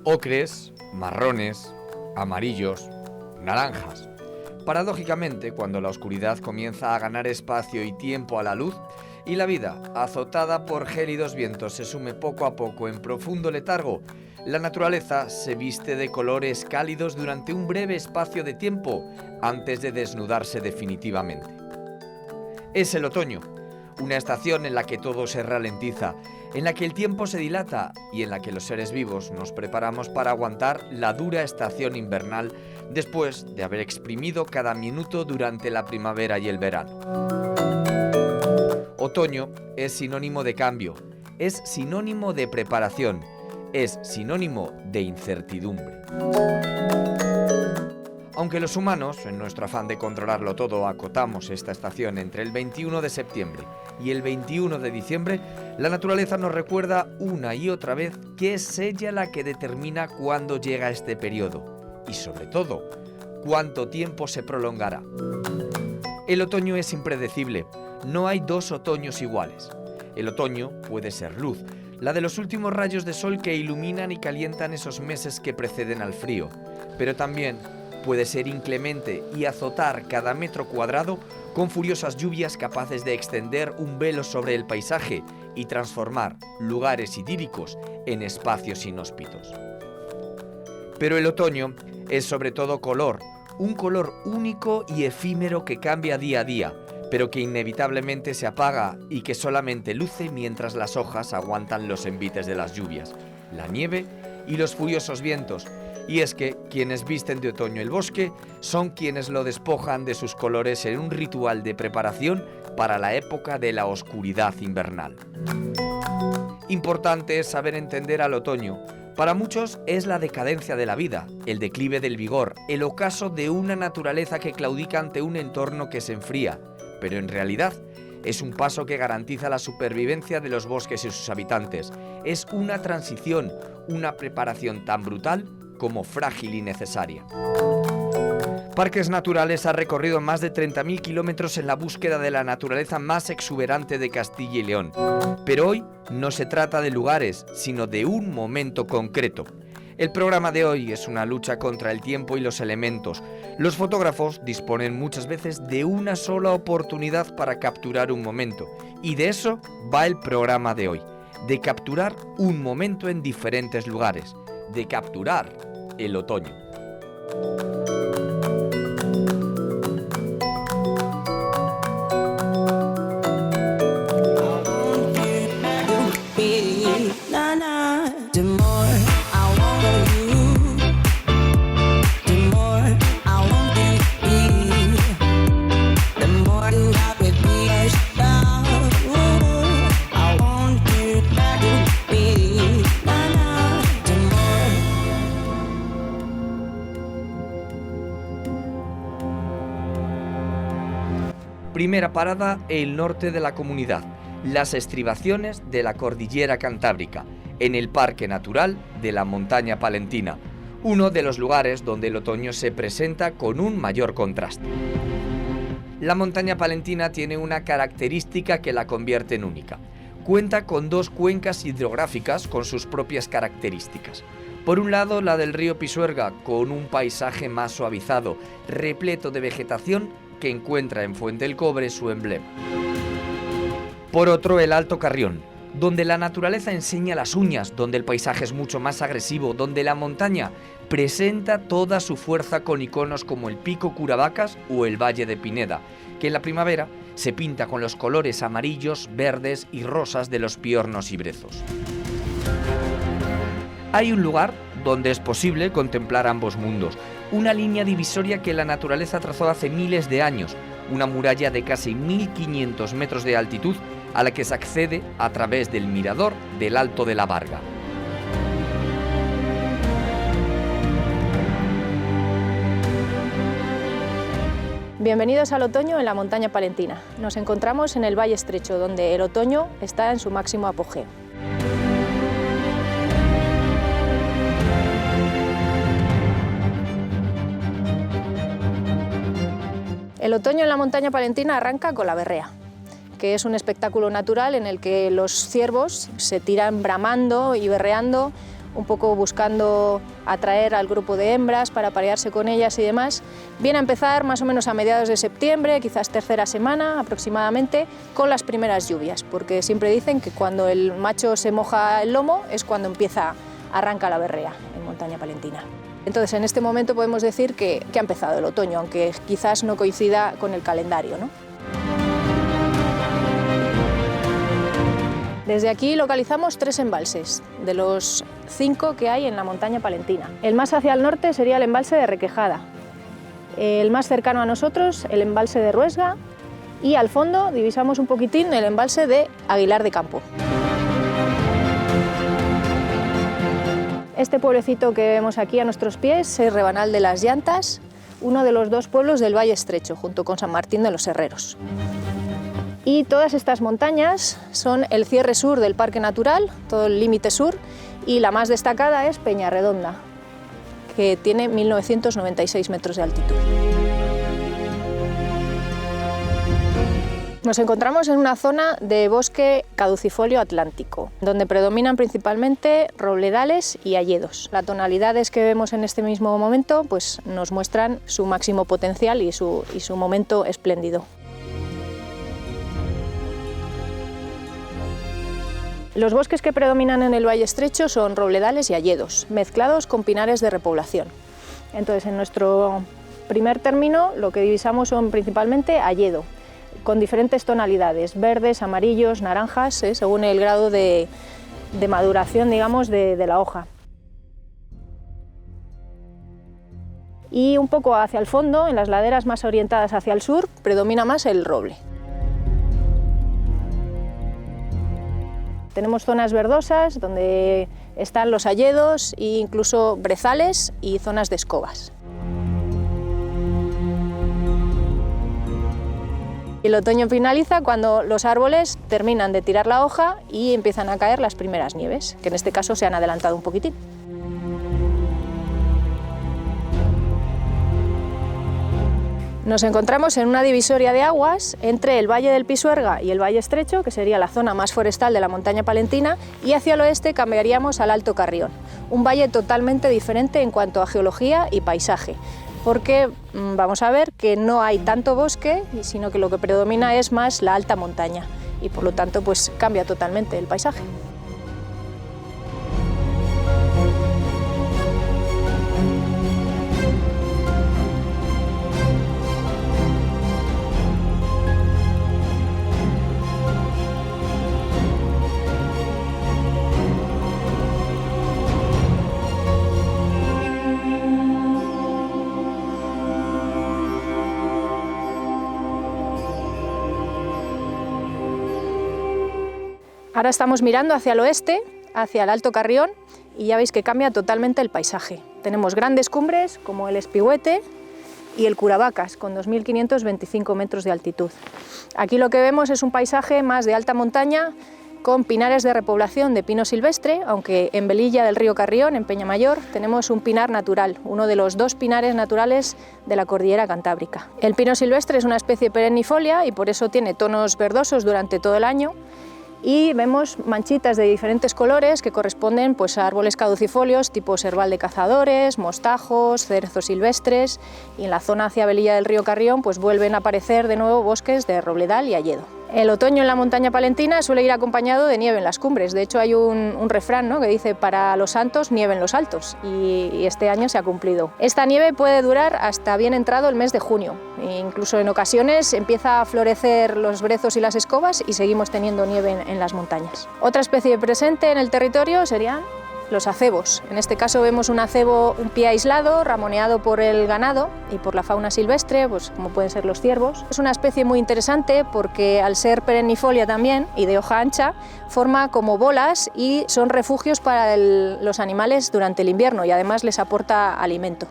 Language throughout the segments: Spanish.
ocres, marrones, amarillos, naranjas. Paradójicamente, cuando la oscuridad comienza a ganar espacio y tiempo a la luz, y la vida, azotada por gélidos vientos, se sume poco a poco en profundo letargo, la naturaleza se viste de colores cálidos durante un breve espacio de tiempo antes de desnudarse definitivamente. Es el otoño, una estación en la que todo se ralentiza, en la que el tiempo se dilata y en la que los seres vivos nos preparamos para aguantar la dura estación invernal después de haber exprimido cada minuto durante la primavera y el verano. Otoño es sinónimo de cambio, es sinónimo de preparación, es sinónimo de incertidumbre. Aunque los humanos, en nuestro afán de controlarlo todo, acotamos esta estación entre el 21 de septiembre y el 21 de diciembre, la naturaleza nos recuerda una y otra vez que es ella la que determina cuándo llega este periodo y, sobre todo, cuánto tiempo se prolongará. El otoño es impredecible, no hay dos otoños iguales. El otoño puede ser luz, la de los últimos rayos de sol que iluminan y calientan esos meses que preceden al frío, pero también puede ser inclemente y azotar cada metro cuadrado con furiosas lluvias capaces de extender un velo sobre el paisaje y transformar lugares idílicos en espacios inhóspitos. Pero el otoño es sobre todo color, un color único y efímero que cambia día a día, pero que inevitablemente se apaga y que solamente luce mientras las hojas aguantan los envites de las lluvias, la nieve y los furiosos vientos. Y es que quienes visten de otoño el bosque son quienes lo despojan de sus colores en un ritual de preparación para la época de la oscuridad invernal. Importante es saber entender al otoño. Para muchos es la decadencia de la vida, el declive del vigor, el ocaso de una naturaleza que claudica ante un entorno que se enfría, pero en realidad es un paso que garantiza la supervivencia de los bosques y sus habitantes. Es una transición, una preparación tan brutal como frágil y necesaria. Parques Naturales ha recorrido más de 30.000 kilómetros en la búsqueda de la naturaleza más exuberante de Castilla y León. Pero hoy no se trata de lugares, sino de un momento concreto. El programa de hoy es una lucha contra el tiempo y los elementos. Los fotógrafos disponen muchas veces de una sola oportunidad para capturar un momento. Y de eso va el programa de hoy, de capturar un momento en diferentes lugares, de capturar el otoño. Primera parada, el norte de la comunidad, las estribaciones de la cordillera cantábrica, en el Parque Natural de la Montaña Palentina, uno de los lugares donde el otoño se presenta con un mayor contraste. La Montaña Palentina tiene una característica que la convierte en única. Cuenta con dos cuencas hidrográficas con sus propias características. Por un lado, la del río Pisuerga, con un paisaje más suavizado, repleto de vegetación, que encuentra en Fuente del Cobre su emblema. Por otro, el Alto Carrión, donde la naturaleza enseña las uñas, donde el paisaje es mucho más agresivo, donde la montaña presenta toda su fuerza con iconos como el Pico Curavacas o el Valle de Pineda, que en la primavera se pinta con los colores amarillos, verdes y rosas de los piornos y brezos. Hay un lugar donde es posible contemplar ambos mundos, una línea divisoria que la naturaleza trazó hace miles de años, una muralla de casi 1.500 metros de altitud a la que se accede a través del mirador del Alto de la Varga. Bienvenidos al otoño en la Montaña Palentina. Nos encontramos en el Valle Estrecho, donde el otoño está en su máximo apogeo. El otoño en la Montaña Palentina arranca con la berrea, que es un espectáculo natural en el que los ciervos se tiran bramando y berreando un poco buscando atraer al grupo de hembras para aparearse con ellas y demás, viene a empezar más o menos a mediados de septiembre, quizás tercera semana aproximadamente, con las primeras lluvias, porque siempre dicen que cuando el macho se moja el lomo es cuando arranca la berrea en montaña palentina. Entonces, en este momento podemos decir que ha empezado el otoño, aunque quizás no coincida con el calendario, ¿no? Desde aquí localizamos 3 embalses, de los 5 que hay en la montaña palentina. El más hacia el norte sería el embalse de Requejada, el más cercano a nosotros, el embalse de Ruesga, y al fondo divisamos un poquitín el embalse de Aguilar de Campo. Este pueblecito que vemos aquí a nuestros pies es Rebanal de las Llantas, uno de los 2 pueblos del Valle Estrecho, junto con San Martín de los Herreros. Y todas estas montañas son el cierre sur del Parque Natural, todo el límite sur, y la más destacada es Peñarredonda, que tiene 1996 metros de altitud. Nos encontramos en una zona de bosque caducifolio atlántico, donde predominan principalmente robledales y hayedos. Las tonalidades que vemos en este mismo momento pues, nos muestran su máximo potencial y su momento espléndido. Los bosques que predominan en el Valle Estrecho son robledales y hayedos, mezclados con pinares de repoblación. Entonces, en nuestro primer término lo que divisamos son principalmente hayedo, con diferentes tonalidades, verdes, amarillos, naranjas, según el grado de maduración, digamos, de la hoja. Y un poco hacia el fondo, en las laderas más orientadas hacia el sur, predomina más el roble. Tenemos zonas verdosas donde están los hayedos e incluso brezales y zonas de escobas. El otoño finaliza cuando los árboles terminan de tirar la hoja y empiezan a caer las primeras nieves, que en este caso se han adelantado un poquitín. Nos encontramos en una divisoria de aguas entre el Valle del Pisuerga y el Valle Estrecho, que sería la zona más forestal de la montaña palentina, y hacia el oeste cambiaríamos al Alto Carrión, un valle totalmente diferente en cuanto a geología y paisaje, porque vamos a ver que no hay tanto bosque, sino que lo que predomina es más la alta montaña, y por lo tanto pues cambia totalmente el paisaje. Ahora estamos mirando hacia el oeste, hacia el Alto Carrión, y ya veis que cambia totalmente el paisaje. Tenemos grandes cumbres como el Espigüete y el Curavacas, con 2.525 metros de altitud. Aquí lo que vemos es un paisaje más de alta montaña, con pinares de repoblación de pino silvestre, aunque en Velilla del río Carrión, en Peñamayor, tenemos un pinar natural, uno de los 2 pinares naturales de la cordillera cantábrica. El pino silvestre es una especie perennifolia y por eso tiene tonos verdosos durante todo el año, y vemos manchitas de diferentes colores que corresponden pues, a árboles caducifolios tipo serval de cazadores, mostajos, cerezos silvestres, y en la zona hacia Velilla del río Carrión pues, vuelven a aparecer de nuevo bosques de robledal y hayedo. El otoño en la montaña palentina suele ir acompañado de nieve en las cumbres. De hecho hay un refrán, ¿no?, que dice para los santos nieve en los altos, y este año se ha cumplido. Esta nieve puede durar hasta bien entrado el mes de junio, e incluso en ocasiones empieza a florecer los brezos y las escobas y seguimos teniendo nieve en las montañas. Otra especie presente en el territorio serían los acebos. En este caso vemos un acebo, un pie aislado, ramoneado por el ganado y por la fauna silvestre, pues como pueden ser los ciervos. Es una especie muy interesante porque al ser perennifolia también y de hoja ancha, forma como bolas y son refugios para los animales durante el invierno y además les aporta alimento.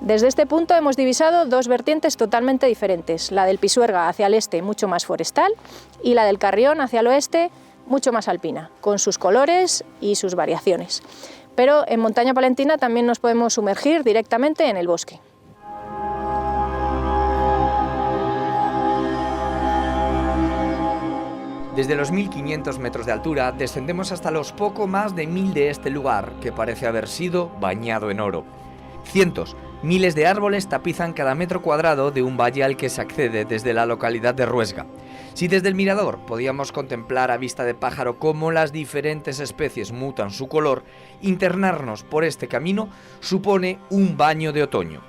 Desde este punto hemos divisado 2 vertientes totalmente diferentes, la del Pisuerga hacia el este, mucho más forestal, y la del Carrión hacia el oeste, mucho más alpina, con sus colores y sus variaciones. Pero en montaña palentina también nos podemos sumergir directamente en el bosque. Desde los 1500 metros de altura descendemos hasta los poco más de 1000 de este lugar, que parece haber sido bañado en oro. Cientos, miles de árboles tapizan cada metro cuadrado de un valle al que se accede desde la localidad de Ruesga. Si desde el mirador podíamos contemplar a vista de pájaro cómo las diferentes especies mutan su color, internarnos por este camino supone un baño de otoño.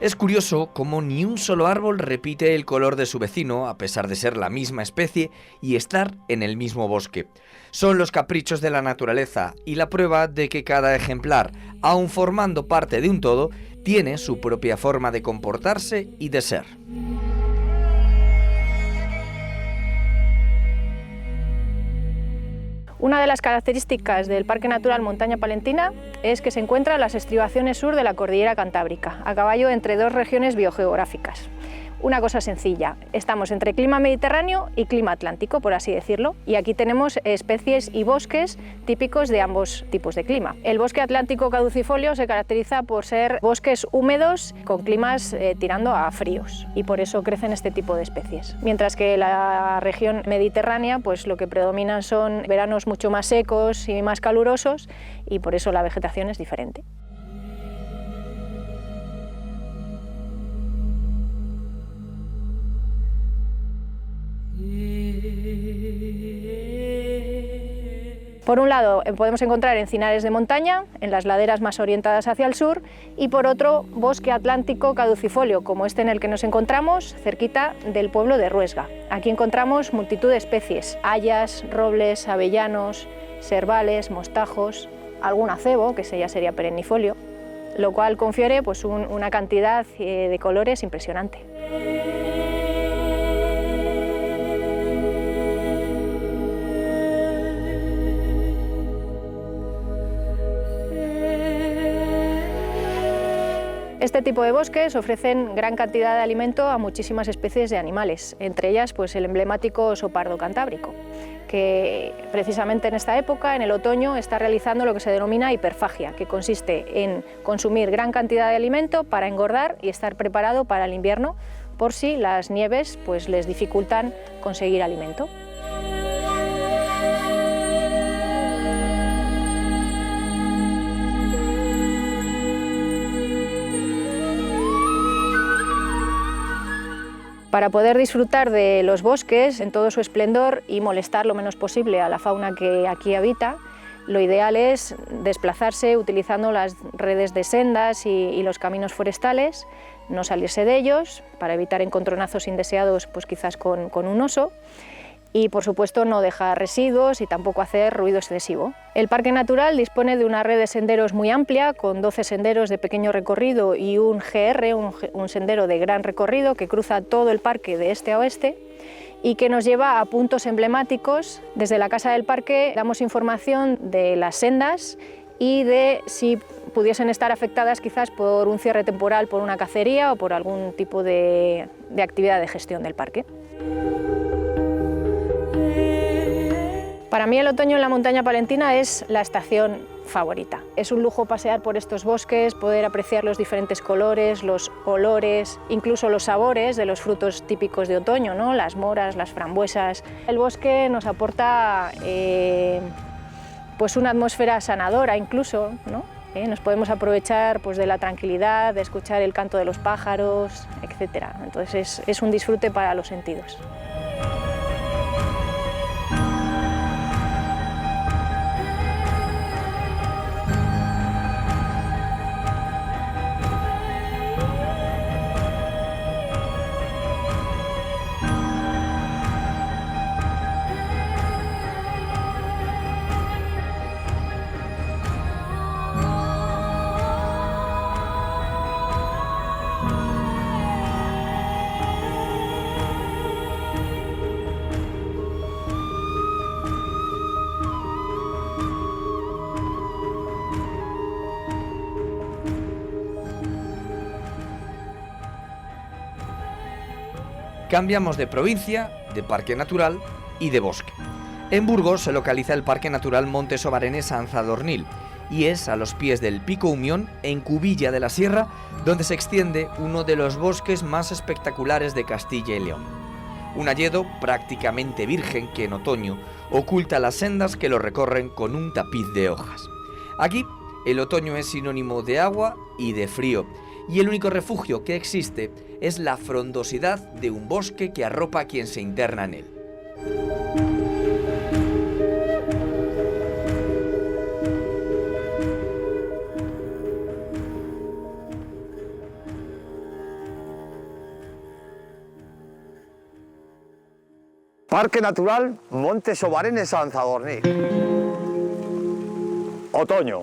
Es curioso cómo ni un solo árbol repite el color de su vecino, a pesar de ser la misma especie y estar en el mismo bosque. Son los caprichos de la naturaleza y la prueba de que cada ejemplar, aun formando parte de un todo, tiene su propia forma de comportarse y de ser. Una de las características del Parque Natural Montaña Palentina es que se encuentra en las estribaciones sur de la Cordillera Cantábrica, a caballo entre dos regiones biogeográficas. Una cosa sencilla, estamos entre clima mediterráneo y clima atlántico, por así decirlo, y aquí tenemos especies y bosques típicos de ambos tipos de clima. El bosque atlántico caducifolio se caracteriza por ser bosques húmedos con climas tirando a fríos, y por eso crecen este tipo de especies. Mientras que la región mediterránea, pues lo que predominan son veranos mucho más secos y más calurosos, y por eso la vegetación es diferente. Por un lado podemos encontrar encinares de montaña, en las laderas más orientadas hacia el sur, y por otro bosque atlántico caducifolio, como este en el que nos encontramos, cerquita del pueblo de Ruesga. Aquí encontramos multitud de especies, hayas, robles, avellanos, serbales, mostajos, algún acebo, que ese ya sería perennifolio, lo cual confiere pues, una cantidad de colores impresionante. Este tipo de bosques ofrecen gran cantidad de alimento a muchísimas especies de animales, entre ellas pues, el emblemático oso pardo cantábrico, que precisamente en esta época, en el otoño, está realizando lo que se denomina hiperfagia, que consiste en consumir gran cantidad de alimento para engordar y estar preparado para el invierno, por si las nieves pues, les dificultan conseguir alimento. Para poder disfrutar de los bosques en todo su esplendor y molestar lo menos posible a la fauna que aquí habita, lo ideal es desplazarse utilizando las redes de sendas y los caminos forestales, no salirse de ellos para evitar encontronazos indeseados pues quizás con un oso, y por supuesto no dejar residuos y tampoco hacer ruido excesivo. El Parque Natural dispone de una red de senderos muy amplia, con 12 senderos de pequeño recorrido y un GR, un sendero de gran recorrido que cruza todo el parque de este a oeste y que nos lleva a puntos emblemáticos. Desde la Casa del Parque damos información de las sendas y de si pudiesen estar afectadas quizás por un cierre temporal por una cacería o por algún tipo de actividad de gestión del parque. Para mí el otoño en la montaña palentina es la estación favorita. Es un lujo pasear por estos bosques, poder apreciar los diferentes colores, los olores, incluso los sabores de los frutos típicos de otoño, ¿no? Las moras, las frambuesas. El bosque nos aporta pues una atmósfera sanadora incluso, ¿no? Nos podemos aprovechar pues, de la tranquilidad, de escuchar el canto de los pájaros, etc. Entonces es un disfrute para los sentidos. Cambiamos de provincia, de parque natural y de bosque. En Burgos se localiza el Parque Natural Monte Sobarenes-Anzadornil y es a los pies del Pico Umión, en Cubilla de la Sierra, donde se extiende uno de los bosques más espectaculares de Castilla y León. Un hayedo prácticamente virgen que en otoño oculta las sendas que lo recorren con un tapiz de hojas. Aquí, el otoño es sinónimo de agua y de frío, y el único refugio que existe es la frondosidad de un bosque que arropa a quien se interna en él. Parque Natural Montes Obarenes San Sadurní. Otoño,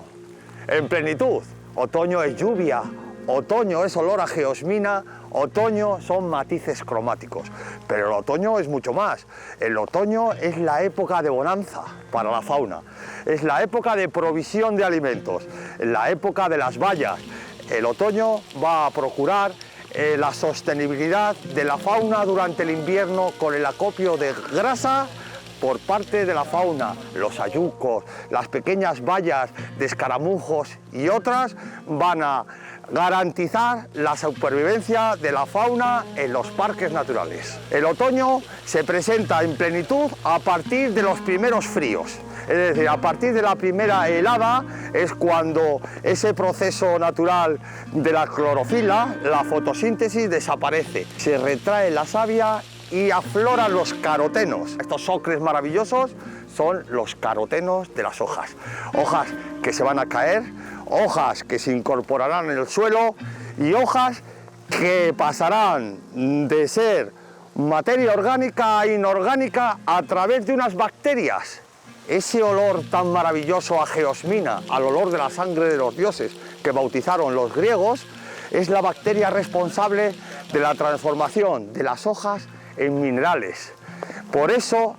en plenitud. Otoño es lluvia, otoño es olor a geosmina, otoño son matices cromáticos. Pero el otoño es mucho más. El otoño es la época de bonanza para la fauna. Es la época de provisión de alimentos, la época de las bayas. El otoño va a procurar la sostenibilidad de la fauna durante el invierno con el acopio de grasa por parte de la fauna. Los hayucos, las pequeñas bayas de escaramujos y otras van a garantizar la supervivencia de la fauna en los parques naturales. El otoño se presenta en plenitud a partir de los primeros fríos. Es decir, a partir de la primera helada es cuando ese proceso natural de la clorofila, la fotosíntesis, desaparece. Se retrae la savia y afloran los carotenos. Estos ocres maravillosos son los carotenos de las hojas. Hojas que se van a caer, hojas que se incorporarán en el suelo y hojas que pasarán de ser materia orgánica a inorgánica a través de unas bacterias. Ese olor tan maravilloso a geosmina, al olor de la sangre de los dioses que bautizaron los griegos, es la bacteria responsable de la transformación de las hojas en minerales. Por eso,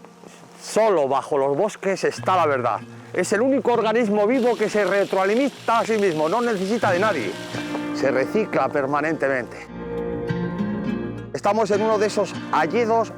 solo bajo los bosques está la verdad. Es el único organismo vivo que se retroalimenta a sí mismo, no necesita de nadie. Se recicla permanentemente. Estamos en uno de esos hayedos,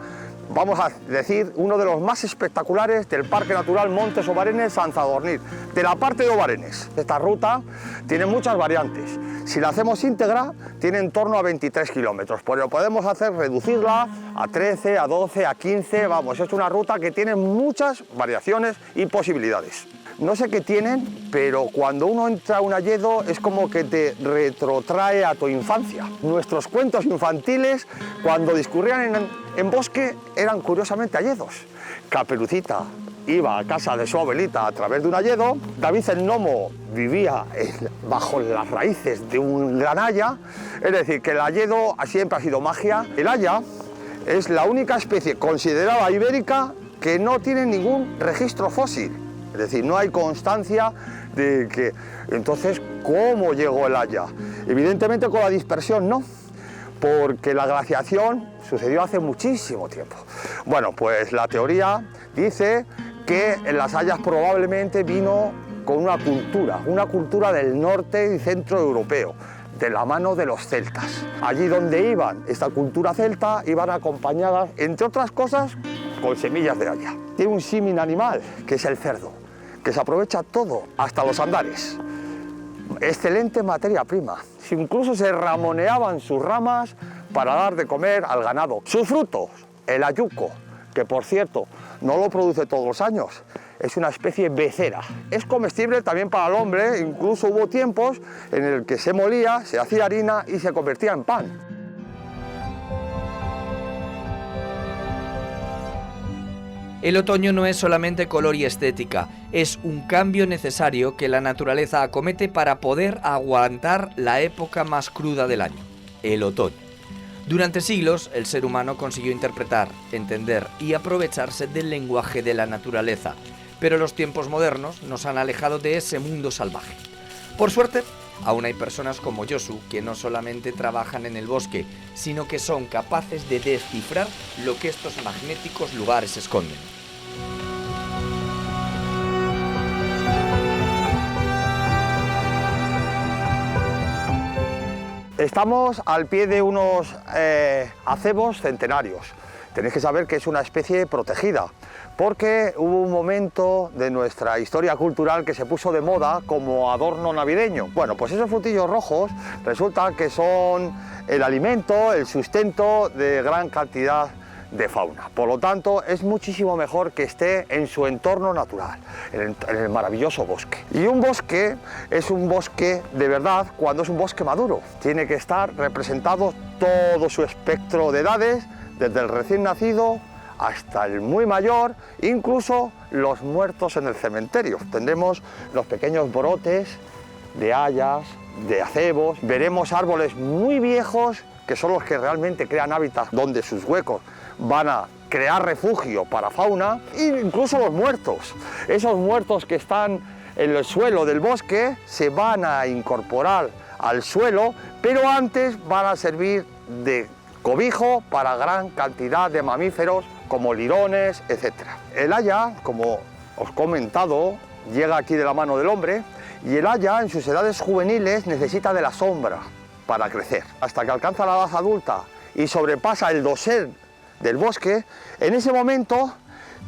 vamos a decir, uno de los más espectaculares del Parque Natural Montes Obarenes San Sadurní, de la parte de Obarenes. Esta ruta tiene muchas variantes. Si la hacemos íntegra, tiene en torno a 23 kilómetros, pero podemos reducirla a 13, a 12, a 15, vamos, es una ruta que tiene muchas variaciones y posibilidades. No sé qué tienen, pero cuando uno entra a un hayedo es como que te retrotrae a tu infancia. Nuestros cuentos infantiles, cuando discurrían en bosque, eran curiosamente hayedos. Caperucita iba a casa de su abuelita a través de un hayedo, David el Gnomo vivía bajo las raíces de un gran haya, es decir, que el hayedo siempre ha sido magia. El haya es la única especie considerada ibérica que no tiene ningún registro fósil. Es decir, no hay constancia de que... Entonces, ¿cómo llegó el haya? Evidentemente con la dispersión no, porque la glaciación sucedió hace muchísimo tiempo. Bueno, pues la teoría dice que en las hayas probablemente vino con una cultura del norte y centro europeo, de la mano de los celtas. Allí donde iban esta cultura celta, iban acompañadas, entre otras cosas, con semillas de haya. Tiene un símil animal, que es el cerdo, que se aprovecha todo, hasta los andares. Excelente materia prima. Incluso se ramoneaban sus ramas para dar de comer al ganado. Sus frutos, el hayuco, que por cierto no lo produce todos los años, es una especie becera. Es comestible también para el hombre, incluso hubo tiempos en el que se molía, se hacía harina y se convertía en pan. El otoño no es solamente color y estética, es un cambio necesario que la naturaleza acomete para poder aguantar la época más cruda del año, el otoño. Durante siglos, el ser humano consiguió interpretar, entender y aprovecharse del lenguaje de la naturaleza, pero los tiempos modernos nos han alejado de ese mundo salvaje. Por suerte, aún hay personas como Josu que no solamente trabajan en el bosque, sino que son capaces de descifrar lo que estos magníficos lugares esconden. Estamos al pie de unos acebos centenarios. Tenéis que saber que es una especie protegida, porque hubo un momento de nuestra historia cultural que se puso de moda como adorno navideño. Bueno, pues esos frutillos rojos resulta que son el alimento, el sustento de gran cantidad de fauna. Por lo tanto, es muchísimo mejor que esté en su entorno natural, en el maravilloso bosque. Y un bosque es un bosque de verdad cuando es un bosque maduro. Tiene que estar representado todo su espectro de edades, desde el recién nacido hasta el muy mayor, incluso los muertos en el cementerio. Tendremos los pequeños brotes de hayas, de acebos, veremos árboles muy viejos que son los que realmente crean hábitats donde sus huecos van a crear refugio para fauna, e incluso los muertos. Esos muertos que están en el suelo del bosque se van a incorporar al suelo, pero antes van a servir de cobijo para gran cantidad de mamíferos como lirones, etc. El haya, como os he comentado, llega aquí de la mano del hombre, y el haya en sus edades juveniles necesita de la sombra para crecer. Hasta que alcanza la edad adulta y sobrepasa el dosel del bosque, en ese momento,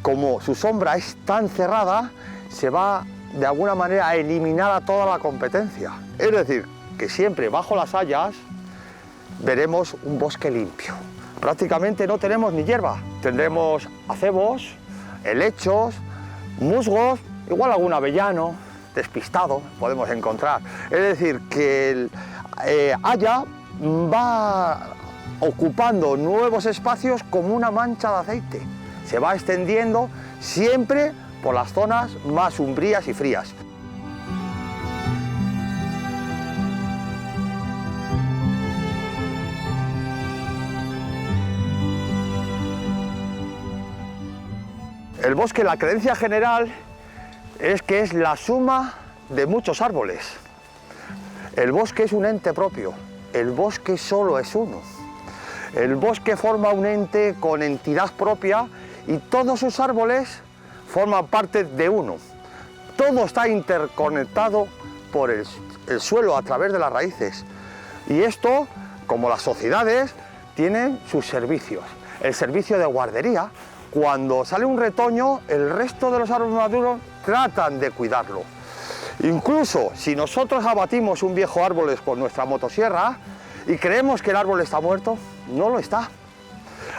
como su sombra es tan cerrada, se va de alguna manera a eliminar a toda la competencia. Es decir, que siempre bajo las hayas veremos un bosque limpio. Prácticamente no tenemos ni hierba. Tendremos acebos, helechos, musgos, igual algún avellano despistado podemos encontrar. Es decir, que el haya va ocupando nuevos espacios como una mancha de aceite. Se va extendiendo siempre por las zonas más umbrías y frías. El bosque, la creencia general es que es la suma de muchos árboles. El bosque es un ente propio, el bosque solo es uno. El bosque forma un ente con entidad propia y todos sus árboles forman parte de uno. Todo está interconectado por el suelo a través de las raíces. Y esto, como las sociedades, tienen sus servicios. El servicio de guardería. Cuando sale un retoño, el resto de los árboles maduros tratan de cuidarlo. Incluso si nosotros abatimos un viejo árbol con nuestra motosierra y creemos que el árbol está muerto, no lo está.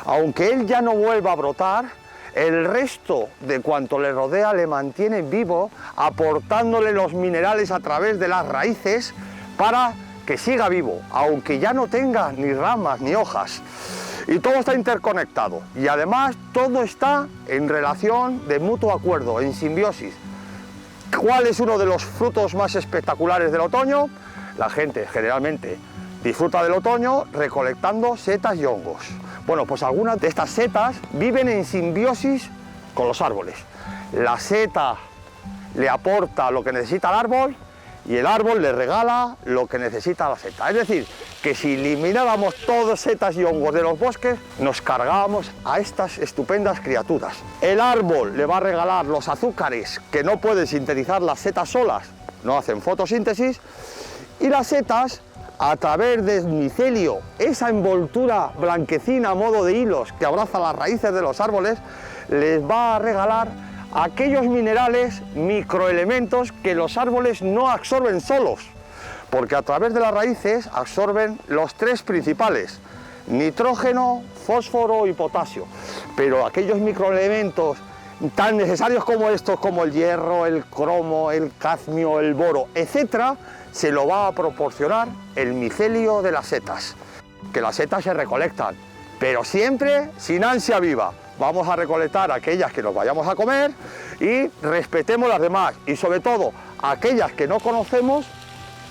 Aunque él ya no vuelva a brotar, el resto de cuanto le rodea le mantiene vivo, aportándole los minerales a través de las raíces para que siga vivo, aunque ya no tenga ni ramas ni hojas. Y todo está interconectado y además todo está en relación de mutuo acuerdo, en simbiosis. ¿Cuál es uno de los frutos más espectaculares del otoño? La gente generalmente disfruta del otoño recolectando setas y hongos. Bueno, pues algunas de estas setas viven en simbiosis con los árboles. La seta le aporta lo que necesita el árbol y el árbol le regala lo que necesita la seta. Es decir, que si elimináramos todas setas y hongos de los bosques, nos cargábamos a estas estupendas criaturas. El árbol le va a regalar los azúcares que no pueden sintetizar las setas solas, no hacen fotosíntesis, y las setas, a través del micelio, esa envoltura blanquecina a modo de hilos que abraza las raíces de los árboles, les va a regalar aquellos minerales, microelementos que los árboles no absorben solos, porque a través de las raíces absorben los tres principales: nitrógeno, fósforo y potasio. Pero aquellos microelementos tan necesarios como estos, como el hierro, el cromo, el cadmio, el boro, etc., se lo va a proporcionar el micelio de las setas, que las setas se recolectan, pero siempre sin ansia viva. Vamos a recolectar aquellas que nos vayamos a comer y respetemos las demás, y sobre todo aquellas que no conocemos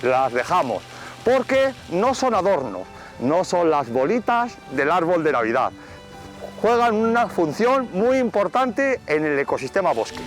las dejamos, porque no son adornos, no son las bolitas del árbol de Navidad. Juegan una función muy importante en el ecosistema bosque.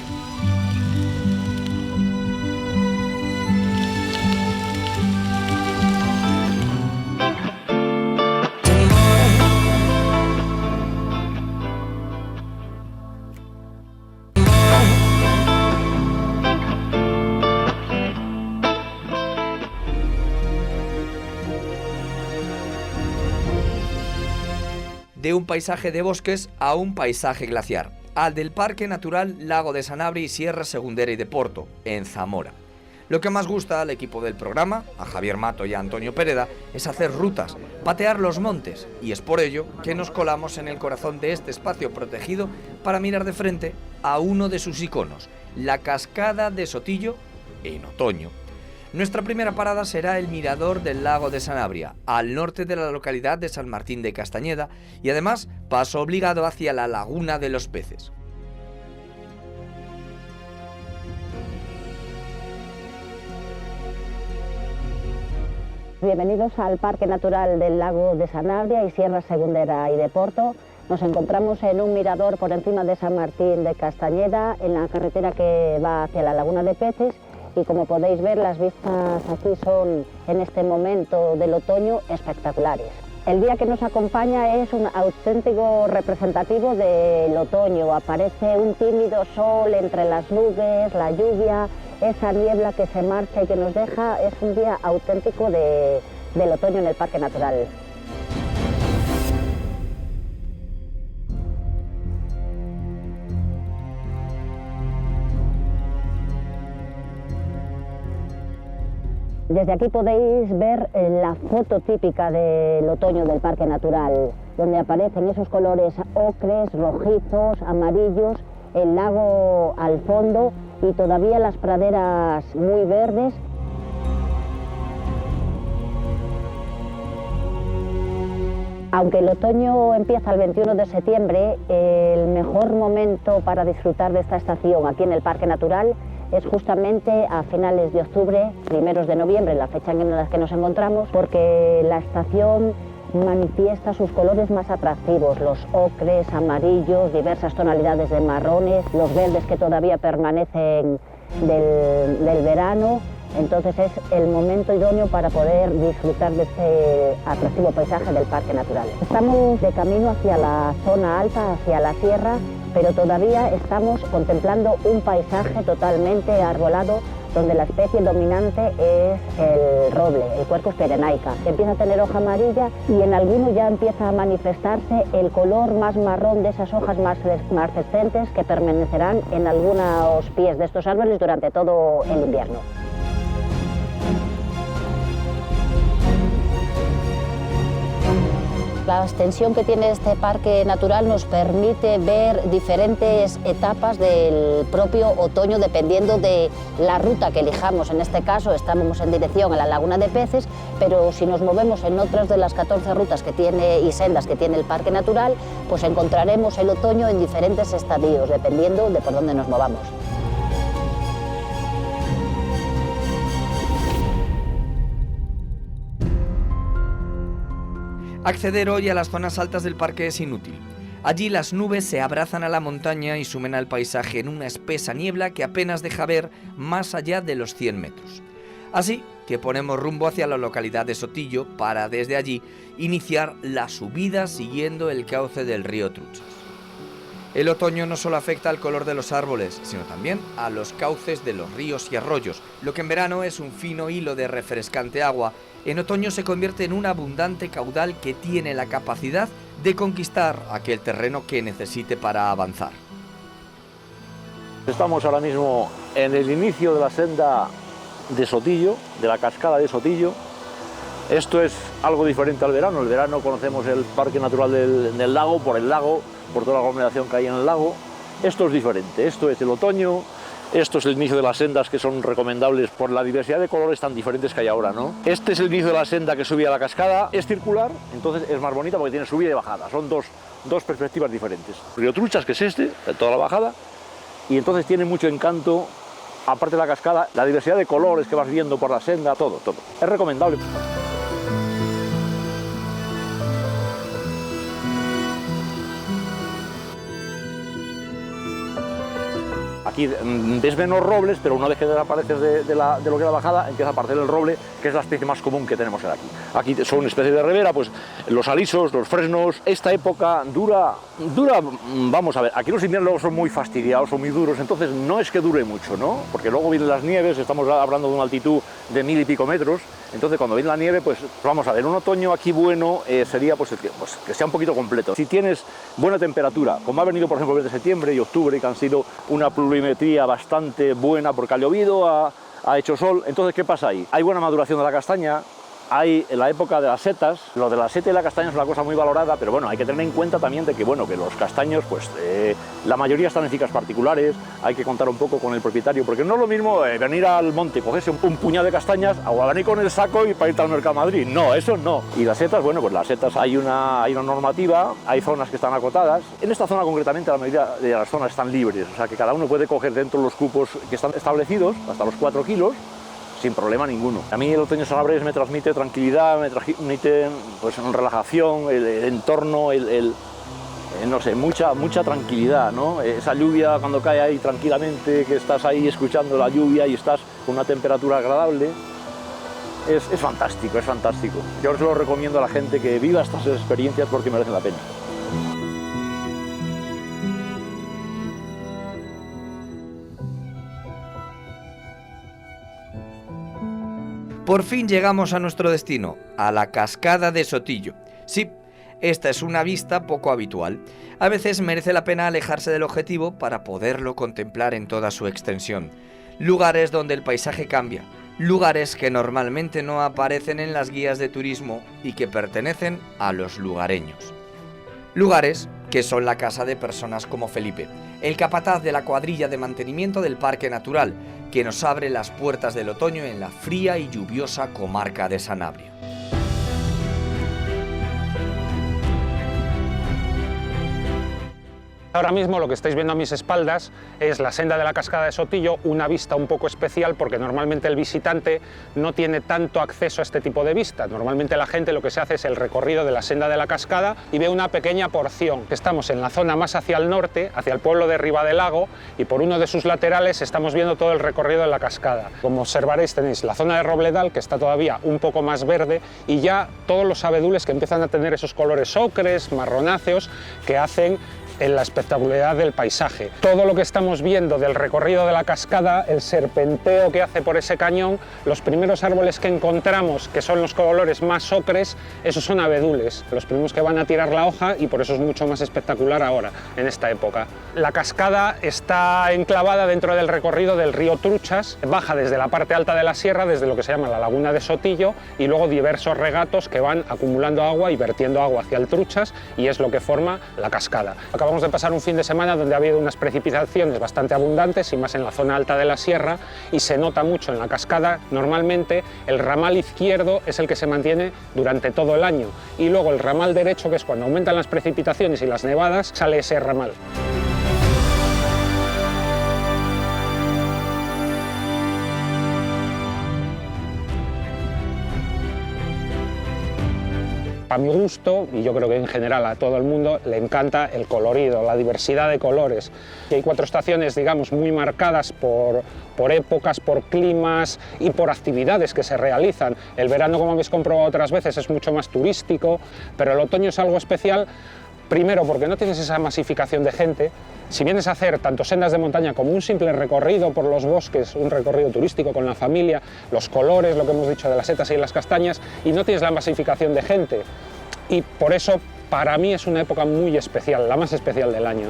De un paisaje de bosques a un paisaje glaciar, al del Parque Natural Lago de Sanabria y Sierra Segundera y de Porto, en Zamora. Lo que más gusta al equipo del programa, a Javier Mato y a Antonio Pereda, es hacer rutas, patear los montes, y es por ello que nos colamos en el corazón de este espacio protegido para mirar de frente a uno de sus iconos, la Cascada de Sotillo, en otoño. Nuestra primera parada será el mirador del lago de Sanabria, al norte de la localidad de San Martín de Castañeda, y además paso obligado hacia la Laguna de los Peces. Bienvenidos al Parque Natural del Lago de Sanabria y Sierra Segundera y de Porto. Nos encontramos en un mirador por encima de San Martín de Castañeda, en la carretera que va hacia la Laguna de Peces. Y como podéis ver, las vistas aquí son, en este momento del otoño, espectaculares. El día que nos acompaña es un auténtico representativo del otoño. Aparece un tímido sol entre las nubes, la lluvia, esa niebla que se marcha y que nos deja. Es un día auténtico del otoño en el Parque Natural. Desde aquí podéis ver la foto típica del otoño del Parque Natural, donde aparecen esos colores ocres, rojizos, amarillos, el lago al fondo y todavía las praderas muy verdes. Aunque el otoño empieza el 21 de septiembre, el mejor momento para disfrutar de esta estación aquí en el Parque Natural es justamente a finales de octubre, primeros de noviembre, la fecha en la que nos encontramos, porque la estación manifiesta sus colores más atractivos, los ocres, amarillos, diversas tonalidades de marrones, los verdes que todavía permanecen del verano. Entonces es el momento idóneo para poder disfrutar de este atractivo paisaje del Parque Natural. Estamos de camino hacia la zona alta, hacia la sierra, pero todavía estamos contemplando un paisaje totalmente arbolado, donde la especie dominante es el roble, el Quercus pyrenaica. Empieza a tener hoja amarilla y en algunos ya empieza a manifestarse el color más marrón de esas hojas más marcescentes que permanecerán en algunos pies de estos árboles durante todo el invierno. La extensión que tiene este parque natural nos permite ver diferentes etapas del propio otoño dependiendo de la ruta que elijamos. En este caso estamos en dirección a la Laguna de Peces, pero si nos movemos en otras de las 14 rutas que tiene y sendas que tiene el parque natural, pues encontraremos el otoño en diferentes estadios, dependiendo de por dónde nos movamos. Acceder hoy a las zonas altas del parque es inútil. Allí las nubes se abrazan a la montaña y sumen al paisaje en una espesa niebla que apenas deja ver más allá de los 100 metros. Así que ponemos rumbo hacia la localidad de Sotillo para desde allí iniciar la subida siguiendo el cauce del río Truchas. El otoño no solo afecta al color de los árboles, sino también a los cauces de los ríos y arroyos. Lo que en verano es un fino hilo de refrescante agua, en otoño se convierte en un abundante caudal que tiene la capacidad de conquistar aquel terreno que necesite para avanzar. Estamos ahora mismo en el inicio de la senda de Sotillo, de la cascada de Sotillo. Esto es algo diferente al verano. El verano conocemos el Parque Natural del lago, por toda la aglomeración que hay en el lago. Esto es diferente, esto es el otoño, esto es el inicio de las sendas que son recomendables por la diversidad de colores tan diferentes que hay ahora, ¿no? Este es el inicio de la senda que sube a la cascada, es circular, entonces es más bonita porque tiene subida y bajada, son dos perspectivas diferentes. Río Truchas, que es este, de toda la bajada, y entonces tiene mucho encanto, aparte de la cascada, la diversidad de colores que vas viendo por la senda, todo. Es recomendable. Aquí ves menos robles, pero una vez que desapareces de lo que es la bajada, empieza a aparecer el roble, que es la especie más común que tenemos aquí. Aquí son especies de ribera, pues los alisos, los fresnos. Esta época dura, vamos a ver, aquí los inviernos luego son muy fastidiados, son muy duros, entonces no es que dure mucho, ¿no? Porque luego vienen las nieves, estamos hablando de una altitud de 1000 y pico metros, entonces cuando viene la nieve, pues vamos a ver, un otoño aquí bueno sería pues que sea un poquito completo. Si tienes buena temperatura, como ha venido por ejemplo el mes de septiembre y octubre, que han sido una pluviometría bastante buena porque ha llovido, ha ha hecho sol. Entonces, ¿qué pasa ahí? Hay buena maduración de la castaña. Hay en la época de las setas, lo de la seta y la castaña es una cosa muy valorada, pero bueno, hay que tener en cuenta también de que, bueno, que los castaños, pues la mayoría están en fincas particulares, hay que contar un poco con el propietario, porque no es lo mismo venir al monte, cogerse un puñado de castañas o venir con el saco y para irte al mercado de Madrid. No, eso no. Y las setas, bueno, pues las setas hay una normativa, hay zonas que están acotadas. En esta zona concretamente la mayoría de las zonas están libres, o sea que cada uno puede coger dentro los cupos que están establecidos, hasta los 4 kilos, sin problema ninguno. A mí el otoño Salabres me transmite tranquilidad, me transmite pues, relajación, el entorno, no sé, mucha tranquilidad, ¿no? Esa lluvia cuando cae ahí tranquilamente, que estás ahí escuchando la lluvia y estás con una temperatura agradable, es fantástico, es fantástico. Yo se lo recomiendo a la gente que viva estas experiencias porque merecen la pena. Por fin llegamos a nuestro destino, a la cascada de Sotillo. Sí, esta es una vista poco habitual. A veces merece la pena alejarse del objetivo para poderlo contemplar en toda su extensión. Lugares donde el paisaje cambia, lugares que normalmente no aparecen en las guías de turismo y que pertenecen a los lugareños. Lugares que son la casa de personas como Felipe, el capataz de la cuadrilla de mantenimiento del Parque Natural, que nos abre las puertas del otoño en la fría y lluviosa comarca de Sanabria. Ahora mismo lo que estáis viendo a mis espaldas es la senda de la cascada de Sotillo, una vista un poco especial porque normalmente el visitante no tiene tanto acceso a este tipo de vista. Normalmente la gente lo que se hace es el recorrido de la senda de la cascada y ve una pequeña porción. Estamos en la zona más hacia el norte, hacia el pueblo de Ribadelago, y por uno de sus laterales estamos viendo todo el recorrido de la cascada. Como observaréis tenéis la zona de Robledal, que está todavía un poco más verde, y ya todos los abedules que empiezan a tener esos colores ocres, marronáceos, que hacen en la espectacularidad del paisaje. Todo lo que estamos viendo del recorrido de la cascada, el serpenteo que hace por ese cañón, los primeros árboles que encontramos, que son los colores más ocres, esos son abedules, los primeros que van a tirar la hoja, y por eso es mucho más espectacular ahora, en esta época. La cascada está enclavada dentro del recorrido del río Truchas, baja desde la parte alta de la sierra, desde lo que se llama la laguna de Sotillo, y luego diversos regatos que van acumulando agua y vertiendo agua hacia el Truchas, y es lo que forma la cascada. Acabamos de pasar un fin de semana donde ha habido unas precipitaciones bastante abundantes y más en la zona alta de la sierra, y se nota mucho en la cascada. Normalmente el ramal izquierdo es el que se mantiene durante todo el año, y luego el ramal derecho, que es cuando aumentan las precipitaciones y las nevadas, sale ese ramal. A mi gusto, y yo creo que en general a todo el mundo, le encanta el colorido, la diversidad de colores. Y hay 4 estaciones, digamos, muy marcadas por épocas, por climas y por actividades que se realizan. El verano, como habéis comprobado otras veces, es mucho más turístico, pero el otoño es algo especial, primero porque no tienes esa masificación de gente. Si vienes a hacer tanto sendas de montaña como un simple recorrido por los bosques, un recorrido turístico con la familia, los colores, lo que hemos dicho de las setas y las castañas, y no tienes la masificación de gente. Y por eso, para mí, es una época muy especial, la más especial del año.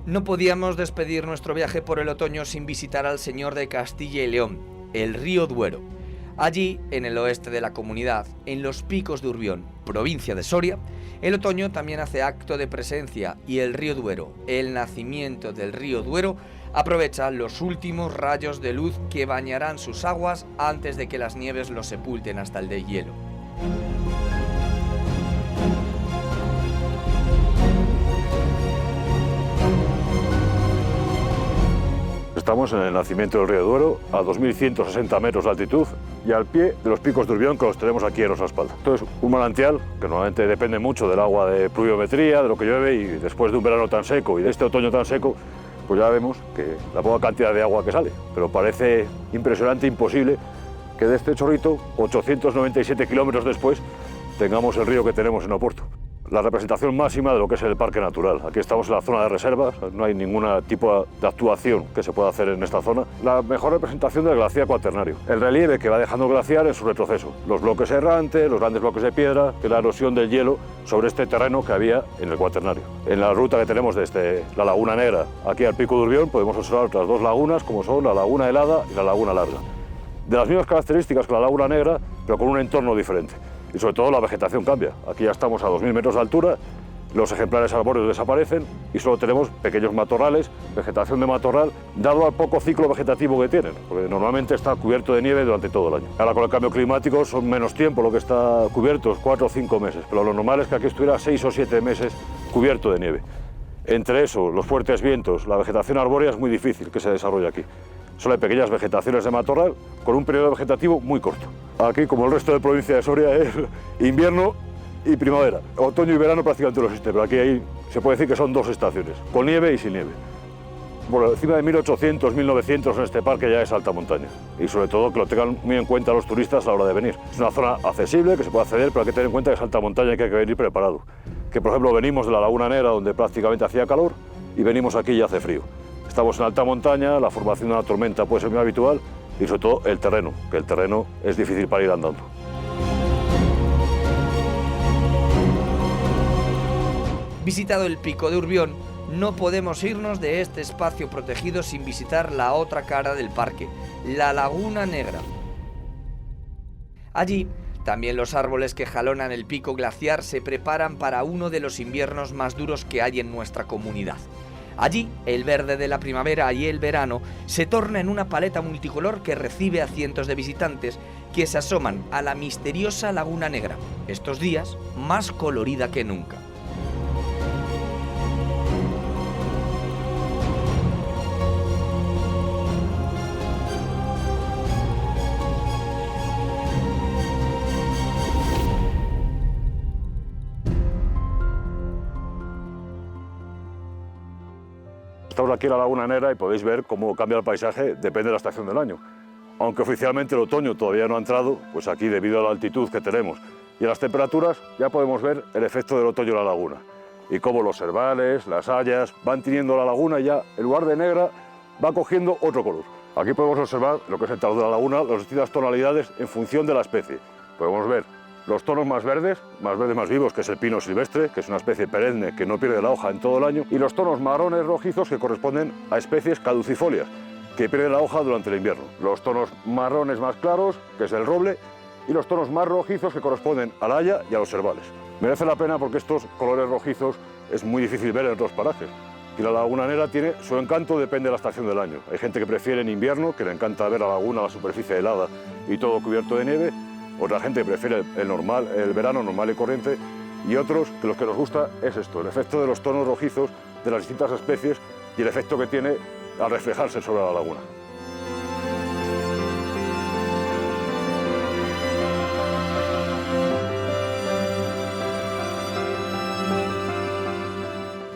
No podíamos despedir nuestro viaje por el otoño sin visitar al Señor de Castilla y León, el río Duero. Allí, en el oeste de la comunidad, en los Picos de Urbión, provincia de Soria, el otoño también hace acto de presencia y el río Duero, el nacimiento del río Duero, aprovecha los últimos rayos de luz que bañarán sus aguas antes de que las nieves los sepulten hasta el deshielo. Estamos en el nacimiento del río Duero, a 2.160 metros de altitud y al pie de los Picos de Urbión, que los tenemos aquí en nuestra espalda. Esto es un manantial que normalmente depende mucho del agua de pluviometría, de lo que llueve, y después de un verano tan seco y de este otoño tan seco, pues ya vemos que la poca cantidad de agua que sale. Pero parece impresionante, imposible, que de este chorrito, 897 kilómetros después, tengamos el río que tenemos en Oporto. la representación máxima de lo que es el parque natural. Aquí estamos en la zona de reservas, no hay ningún tipo de actuación que se pueda hacer en esta zona. La mejor representación del glaciar cuaternario. El relieve que va dejando el glaciar en su retroceso. Los bloques errantes, los grandes bloques de piedra, que es la erosión del hielo sobre este terreno que había en el cuaternario. En la ruta que tenemos desde la Laguna Negra aquí al Pico de Urbión podemos observar otras dos lagunas como son la Laguna Helada y la Laguna Larga. De las mismas características que la Laguna Negra, pero con un entorno diferente. Y sobre todo la vegetación cambia. Aquí ya estamos a 2000 metros de altura, los ejemplares arbóreos desaparecen y solo tenemos pequeños matorrales, vegetación de matorral, dado al poco ciclo vegetativo que tienen, porque normalmente está cubierto de nieve durante todo el año. Ahora con el cambio climático son menos tiempo lo que está cubierto, 4 o 5 meses, pero lo normal es que aquí estuviera 6 o 7 meses cubierto de nieve. Entre eso, los fuertes vientos, la vegetación arbórea es muy difícil que se desarrolle aquí. Solo hay pequeñas vegetaciones de matorral con un periodo vegetativo muy corto. Aquí, como el resto de provincia de Soria, es invierno y primavera. Otoño y verano prácticamente no existe, pero aquí se puede decir que son 2 estaciones, con nieve y sin nieve. Por encima de 1800, 1900 en este parque ya es alta montaña. Y sobre todo que lo tengan muy en cuenta los turistas a la hora de venir. Es una zona accesible, que se puede acceder, pero hay que tener en cuenta que es alta montaña y que hay que venir preparado. Que por ejemplo venimos de la Laguna Negra, donde prácticamente hacía calor, y venimos aquí y hace frío. Estamos en alta montaña, la formación de una tormenta puede ser muy habitual y sobre todo el terreno, que el terreno es difícil para ir andando. Visitado el Pico de Urbión, no podemos irnos de este espacio protegido sin visitar la otra cara del parque, la Laguna Negra. Allí, también los árboles que jalonan el pico glaciar se preparan para uno de los inviernos más duros que hay en nuestra comunidad. Allí, el verde de la primavera y el verano se torna en una paleta multicolor que recibe a cientos de visitantes que se asoman a la misteriosa Laguna Negra, estos días más colorida que nunca. Estamos aquí en la Laguna Negra y podéis ver cómo cambia el paisaje, depende de la estación del año. Aunque oficialmente el otoño todavía no ha entrado, pues aquí debido a la altitud que tenemos y a las temperaturas ya podemos ver el efecto del otoño en la laguna. Y cómo los serbales, las hayas van teniendo la laguna y ya en lugar de negra va cogiendo otro color. Aquí podemos observar lo que es el talud de la laguna, las distintas tonalidades en función de la especie. Podemos ver los tonos más verdes más vivos, que es el pino silvestre, que es una especie perenne que no pierde la hoja en todo el año, y los tonos marrones rojizos que corresponden a especies caducifolias, que pierden la hoja durante el invierno. Los tonos marrones más claros, que es el roble, y los tonos más rojizos que corresponden a la haya y a los serbales. Merece la pena porque estos colores rojizos es muy difícil ver en otros parajes. Y la Laguna Negra tiene su encanto, depende de la estación del año. Hay gente que prefiere en invierno, que le encanta ver la laguna, la superficie helada y todo cubierto de nieve. Otra gente que prefiere el verano normal y corriente, y otros que los que nos gusta es esto, el efecto de los tonos rojizos de las distintas especies y el efecto que tiene al reflejarse sobre la laguna.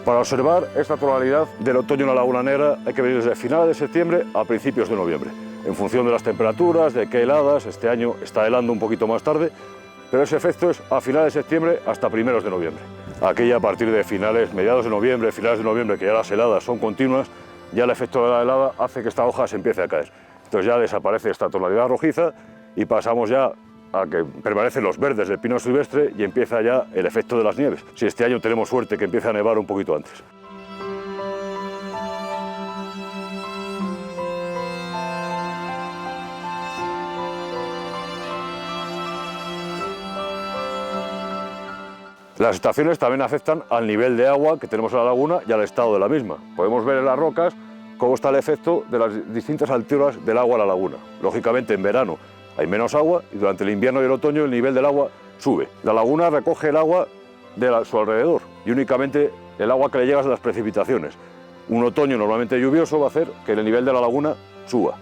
Para observar esta tonalidad del otoño en la Laguna Negra hay que venir desde finales de septiembre a principios de noviembre. En función de las temperaturas, de qué heladas, este año está helando un poquito más tarde, pero ese efecto es a finales de septiembre hasta primeros de noviembre. Aquí ya a partir de mediados de noviembre, finales de noviembre, que ya las heladas son continuas, ya el efecto de la helada hace que esta hoja se empiece a caer. Entonces ya desaparece esta tonalidad rojiza y pasamos ya a que permanecen los verdes del pino silvestre y empieza ya el efecto de las nieves. Si este año tenemos suerte que empiece a nevar un poquito antes. Las estaciones también afectan al nivel de agua que tenemos en la laguna y al estado de la misma. Podemos ver en las rocas cómo está el efecto de las distintas alturas del agua en la laguna. Lógicamente en verano hay menos agua y durante el invierno y el otoño el nivel del agua sube. La laguna recoge el agua de su alrededor y únicamente el agua que le llega es de las precipitaciones. Un otoño normalmente lluvioso va a hacer que el nivel de la laguna suba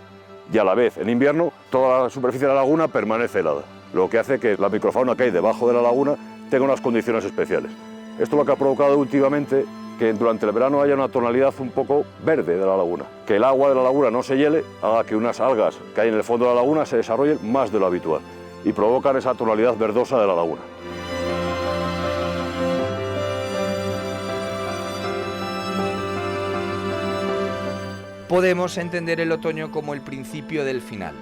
y a la vez en invierno toda la superficie de la laguna permanece helada, lo que hace que la microfauna que hay debajo de la laguna tenga unas condiciones especiales. Esto es lo que ha provocado últimamente que durante el verano haya una tonalidad un poco verde de la laguna. Que el agua de la laguna no se hiele, haga que unas algas que hay en el fondo de la laguna se desarrollen más de lo habitual y provocan esa tonalidad verdosa de la laguna. Podemos entender el otoño como el principio del final,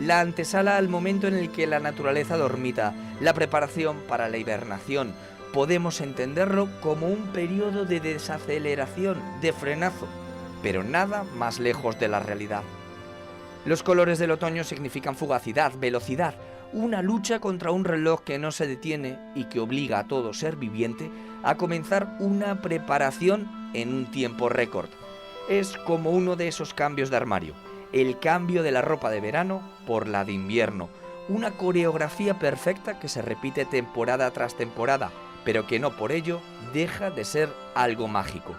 la antesala al momento en el que la naturaleza dormita, la preparación para la hibernación. Podemos entenderlo como un periodo de desaceleración, de frenazo, pero nada más lejos de la realidad. Los colores del otoño significan fugacidad, velocidad, una lucha contra un reloj que no se detiene y que obliga a todo ser viviente a comenzar una preparación en un tiempo récord. Es como uno de esos cambios de armario, el cambio de la ropa de verano por la de invierno, una coreografía perfecta que se repite temporada tras temporada, pero que no por ello deja de ser algo mágico.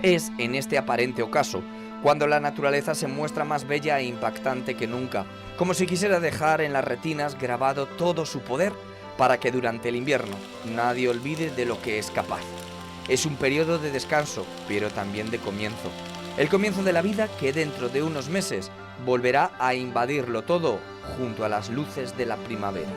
Es en este aparente ocaso cuando la naturaleza se muestra más bella e impactante que nunca, como si quisiera dejar en las retinas grabado todo su poder para que durante el invierno nadie olvide de lo que es capaz. Es un periodo de descanso, pero también de comienzo. El comienzo de la vida que dentro de unos meses volverá a invadirlo todo junto a las luces de la primavera.